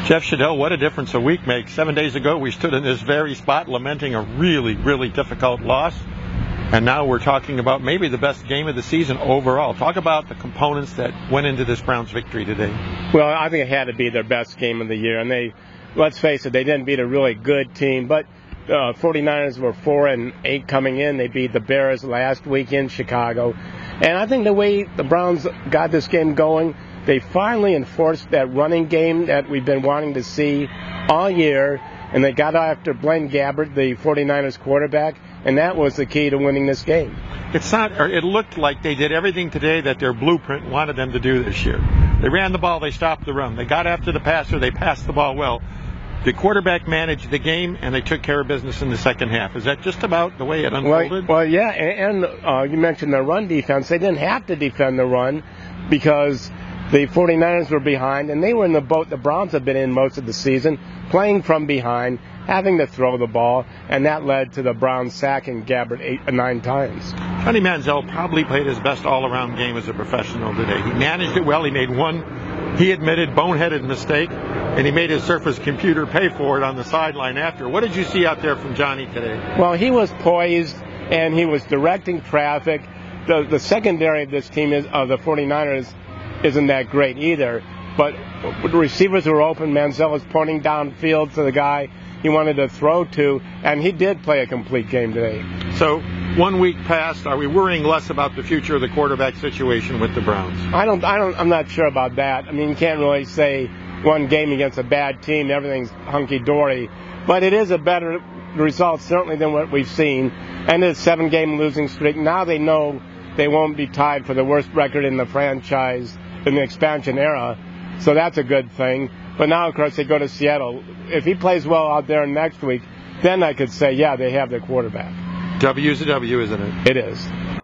Jeff Shadell, what a difference a week makes. 7 days ago, we stood in this very spot lamenting a really, really difficult loss. And now we're talking about maybe the best game of the season overall. Talk about the components that went into this Browns victory today. Well, I think it had to be their best game of the year. And let's face it, they didn't beat a really good team. But 49ers were 4-8 coming in. They beat the Bears last week in Chicago. And I think the way the Browns got this game going, they finally enforced that running game that we've been wanting to see all year. And they got after Blaine Gabbert, the 49ers quarterback, and that was the key to winning this game. It looked like they did everything today that their blueprint wanted them to do this year. They ran the ball, they stopped the run. They got after the passer, they passed the ball well. The quarterback managed the game, and they took care of business in the second half. Is that just about the way it unfolded? Well, yeah, and you mentioned the run defense. They didn't have to defend the run because the 49ers were behind, and they were in the boat the Browns have been in most of the season, playing from behind, having to throw the ball, and that led to the Browns sacking Gabbert 8 or 9 times. Johnny Manziel probably played his best all-around game as a professional today. He managed it well. He made one, he admitted, boneheaded mistake, and he made his Surface computer pay for it on the sideline after. What did you see out there from Johnny today? Well, he was poised, and he was directing traffic. The secondary of this team, of the 49ers, isn't that great either. But the receivers were open. Manziel was pointing downfield to the guy he wanted to throw to, and he did play a complete game today. So 1 week passed. Are we worrying less about the future of the quarterback situation with the Browns? I'm not sure about that. I mean, you can't really say one game against a bad team, everything's hunky-dory. But it is a better result, certainly, than what we've seen. And it's a 7-game losing streak. Now they know they won't be tied for the worst record in the franchise in the expansion era. So that's a good thing. But now, of course, they go to Seattle. If he plays well out there next week, then I could say, yeah, they have their quarterback. W's a W, isn't it? It is.